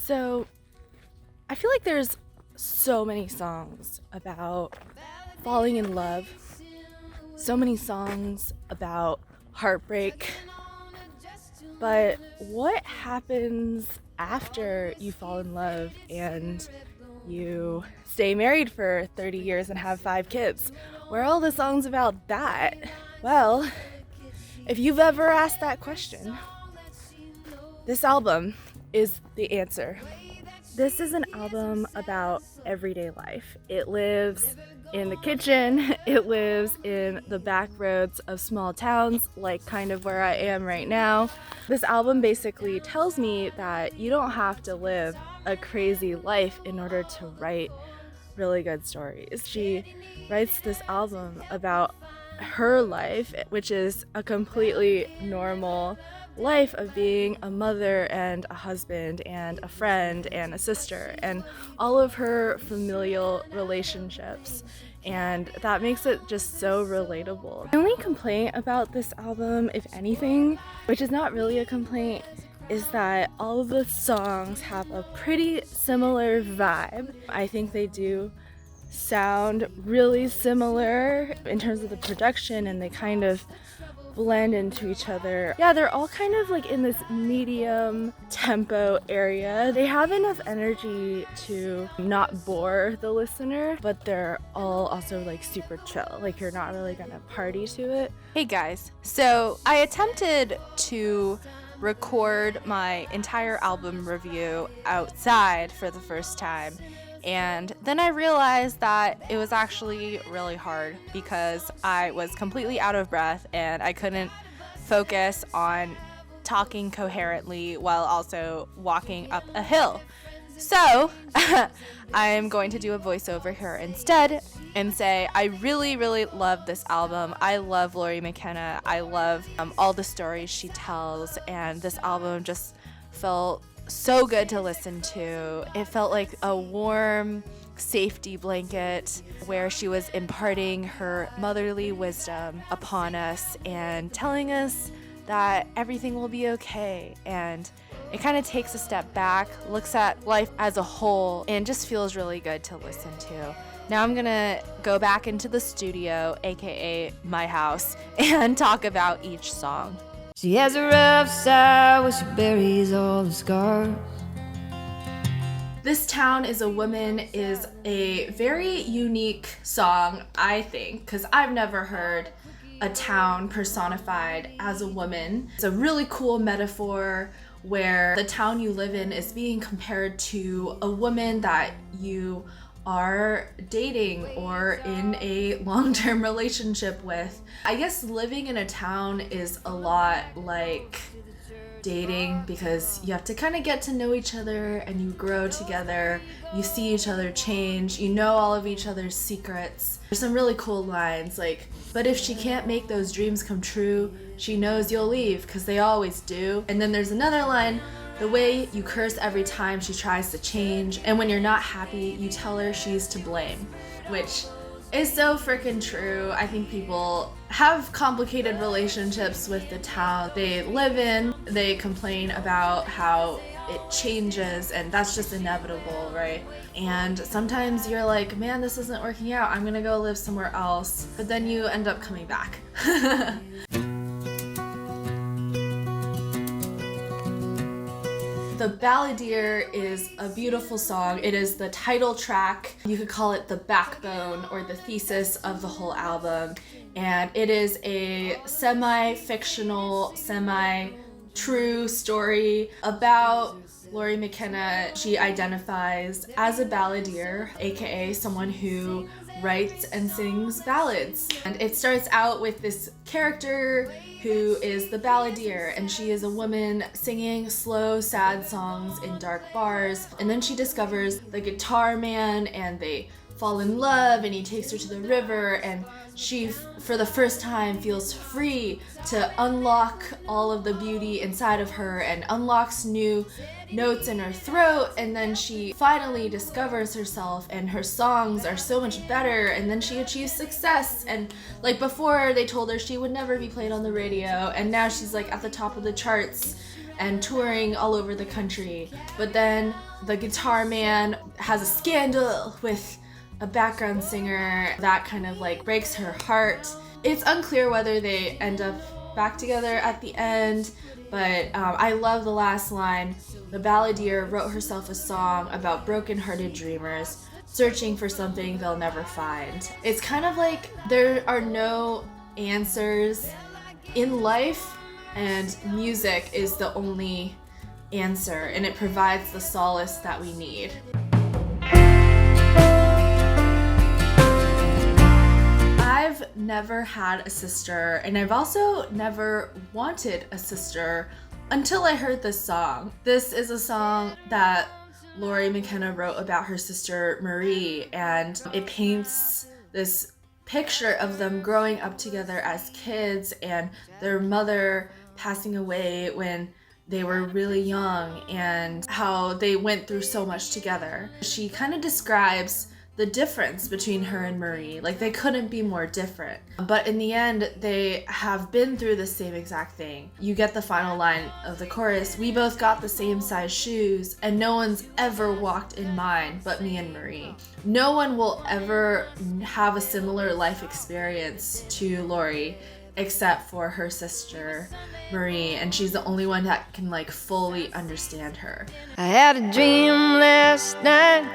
So, I feel like there's so many songs about falling in love, so many songs about heartbreak, but what happens after you fall in love and you stay married for 30 years and have 5 kids? Where are all the songs about that? Well, if you've ever asked that question, this album is the answer. This is an album about everyday life. It lives in the kitchen, it lives in the back roads of small towns, like kind of where I am right now. This album basically tells me that you don't have to live a crazy life in order to write really good stories. She writes this album about her life, which is a completely normal life of being a mother and a husband and a friend and a sister and all of her familial relationships, and that makes it just so relatable. The only complaint about this album, if anything, which is not really a complaint, is that all of the songs have a pretty similar vibe. I think they do sound really similar in terms of the production, and they kind of blend into each other. Yeah, they're all kind of like in this medium tempo area. They have enough energy to not bore the listener, but they're all also like super chill. Like you're not really gonna party to it. Hey guys, so I attempted to record my entire album review outside for the first time, and then I realized that it was actually really hard because I was completely out of breath and I couldn't focus on talking coherently while also walking up a hill. So I'm going to do a voiceover here instead and say I really, really love this album. I love Lori McKenna. I love all the stories she tells, and this album just felt so good to listen to. It felt like a warm safety blanket where she was imparting her motherly wisdom upon us and telling us that everything will be okay. And it kind of takes a step back, looks at life as a whole, and just feels really good to listen to. Now I'm gonna go back into the studio, aka my house, and talk about each song. She has a rough side where she buries all the scars. This Town is a Woman is a very unique song, I think, because I've never heard a town personified as a woman. It's a really cool metaphor where the town you live in is being compared to a woman that you are dating or in a long-term relationship with. I guess living in a town is a lot like dating because you have to kind of get to know each other and you grow together, you see each other change, you know all of each other's secrets. There's some really cool lines like, but if she can't make those dreams come true, she knows you'll leave because they always do. And then there's another line, the way you curse every time she tries to change, and when you're not happy, you tell her she's to blame, which is so freaking true. I think people have complicated relationships with the town they live in. They complain about how it changes, and that's just inevitable, right? And sometimes you're like, man, this isn't working out. I'm gonna go live somewhere else. But then you end up coming back. The Balladeer is a beautiful song. It is the title track. You could call it the backbone or the thesis of the whole album. And it is a semi-fictional, semi-true story about Lori McKenna. She identifies as a balladeer, aka someone who writes and sings ballads. And it starts out with this character who is the balladeer, and she is a woman singing slow, sad songs in dark bars. And then she discovers the guitar man, and they fall in love, and he takes her to the river, and she, for the first time, feels free to unlock all of the beauty inside of her and unlocks new notes in her throat. And then she finally discovers herself, and her songs are so much better, and then she achieves success. And like before, they told her she would never be played on the radio, and now she's like at the top of the charts. and touring all over the country. But then the guitar man has a scandal with a background singer that kind of like breaks her heart. It's unclear whether they end up back together at the end, but I love the last line. The balladeer wrote herself a song about broken-hearted dreamers searching for something they'll never find. It's kind of like there are no answers in life, and music is the only answer, and it provides the solace that we need. I've never had a sister, and I've also never wanted a sister until I heard this song. This is a song that Lori McKenna wrote about her sister Marie, and it paints this picture of them growing up together as kids and their mother passing away when they were really young and how they went through so much together. She kind of describes the difference between her and Marie. Like, they couldn't be more different. But in the end, they have been through the same exact thing. You get the final line of the chorus, "We both got the same size shoes, and no one's ever walked in mine but me and Marie." No one will ever have a similar life experience to Lori except for her sister Marie, and she's the only one that can like fully understand her. I had a dream last night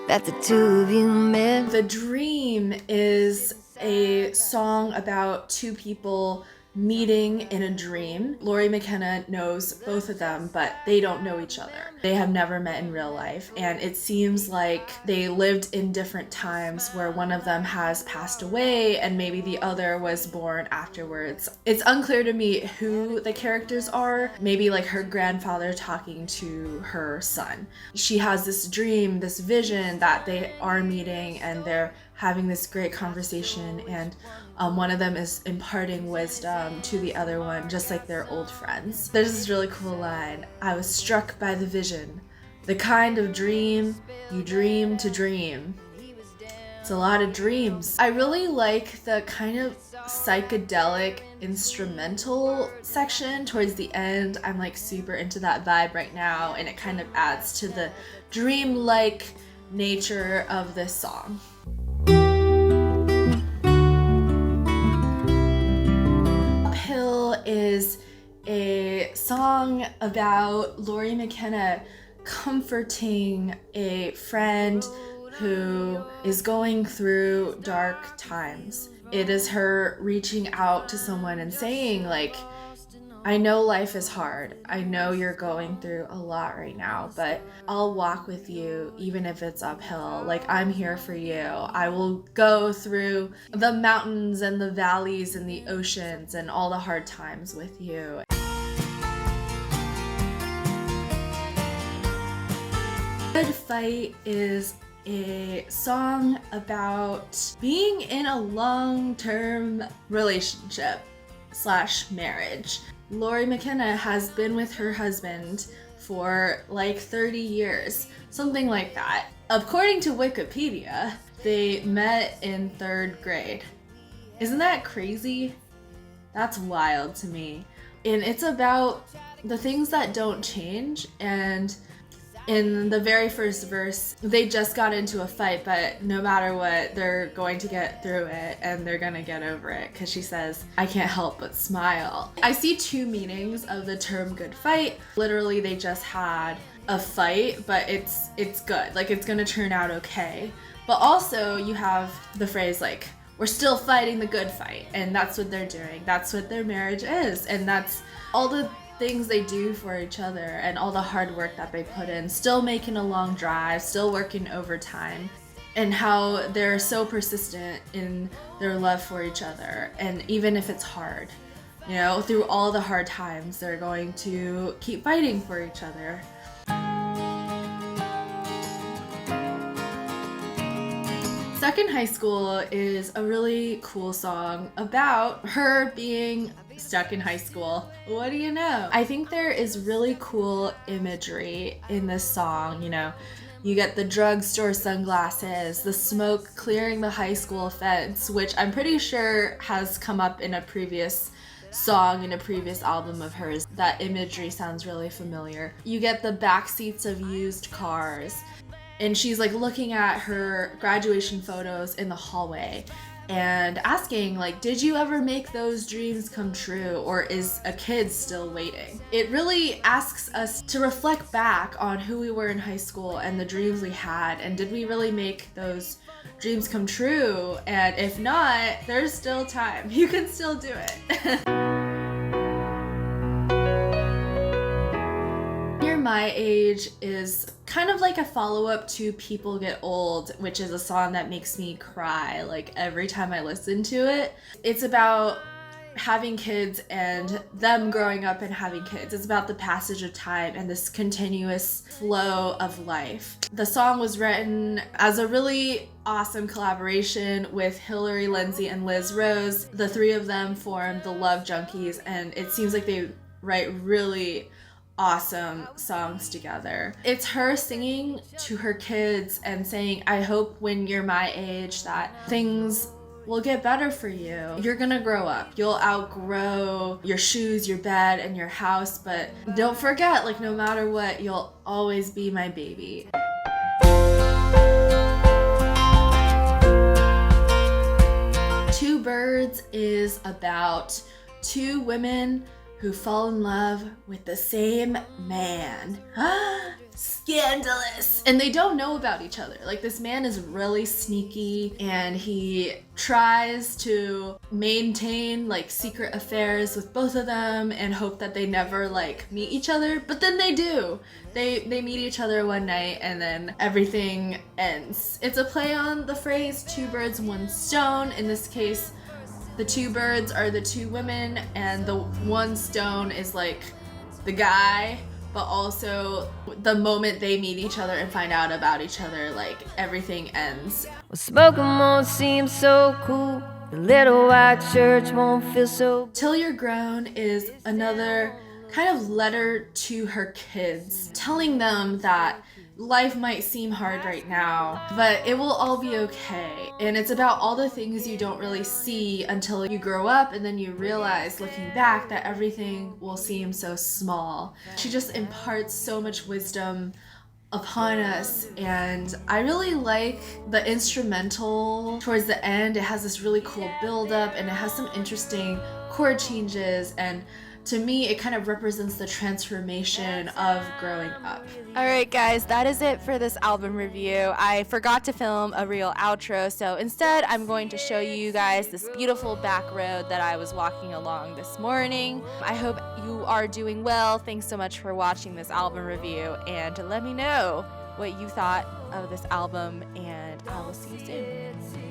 that the two of you met. The Dream is a song about two people meeting in a dream. Lori McKenna knows both of them, but they don't know each other. They have never met in real life, and it seems like they lived in different times where one of them has passed away and maybe the other was born afterwards. It's unclear to me who the characters are. Maybe like her grandfather talking to her son. She has this dream, this vision that they are meeting and they're having this great conversation, and one of them is imparting wisdom to the other one, just like they're old friends. There's this really cool line, "I was struck by the vision, the kind of dream you dream to dream." It's a lot of dreams. I really like the kind of psychedelic instrumental section towards the end. I'm like super into that vibe right now, and it kind of adds to the dream-like nature of this song. Is a song about Lori McKenna comforting a friend who is going through dark times. It is her reaching out to someone and saying, like, I know life is hard. I know you're going through a lot right now, but I'll walk with you even if it's uphill. Like, I'm here for you. I will go through the mountains and the valleys and the oceans and all the hard times with you. Good Fight is a song about being in a long-term relationship / marriage. Lori McKenna has been with her husband for like 30 years, something like that. According to Wikipedia, they met in 3rd grade. Isn't that crazy? That's wild to me. And it's about the things that don't change, and in the very first verse, they just got into a fight, but no matter what, they're going to get through it and they're gonna get over it, because she says, "I can't help but smile." I see two meanings of the term good fight. Literally, they just had a fight, but it's good. Like, it's gonna turn out okay. But also, you have the phrase like, we're still fighting the good fight, and that's what they're doing. That's what their marriage is, and that's all the things they do for each other and all the hard work that they put in, still making a long drive, still working overtime, and how they're so persistent in their love for each other. And even if it's hard, you know, through all the hard times, they're going to keep fighting for each other. Stuck in High School is a really cool song about her being stuck in high school. What do you know? I think there is really cool imagery in this song. You know, you get the drugstore sunglasses, the smoke clearing the high school fence, which I'm pretty sure has come up in a previous song in a previous album of hers. That imagery sounds really familiar. You get the back seats of used cars, and she's like looking at her graduation photos in the hallway and asking, like, did you ever make those dreams come true, or is a kid still waiting? It really asks us to reflect back on who we were in high school and the dreams we had, and did we really make those dreams come true? And if not, there's still time. You can still do it. You're My Age is kind of like a follow-up to People Get Old, which is a song that makes me cry like every time I listen to it. It's about having kids and them growing up and having kids. It's about the passage of time and this continuous flow of life. The song was written as a really awesome collaboration with Hillary, Lindsay, and Liz Rose. The three of them formed the Love Junkies, and it seems like they write really awesome songs together. It's her singing to her kids and saying, I hope when you're my age that things will get better for you. You're gonna grow up. You'll outgrow your shoes, your bed, and your house, but don't forget, like, no matter what, you'll always be my baby. Two Birds is about two women who fall in love with the same man. Scandalous! And they don't know about each other. Like, this man is really sneaky, and he tries to maintain like secret affairs with both of them and hope that they never like meet each other, but then they do. They meet each other one night and then everything ends. It's a play on the phrase two birds, one stone. In this case, the two birds are the two women, and the one stone is like the guy, but also the moment they meet each other and find out about each other, like, everything ends. Well, smoking won't seem so cool. The little white church won't feel so. Till You're Grown is another kind of letter to her kids, telling them that life might seem hard right now, but it will all be okay. And it's about all the things you don't really see until you grow up, and then you realize, looking back, that everything will seem so small. She just imparts so much wisdom upon us, and I really like the instrumental towards the end. It has this really cool build-up, and it has some interesting chord changes, and to me, it kind of represents the transformation of growing up. Alright guys, that is it for this album review. I forgot to film a real outro, so instead I'm going to show you guys this beautiful back road that I was walking along this morning. I hope you are doing well. Thanks so much for watching this album review, and let me know what you thought of this album, and I will see you soon.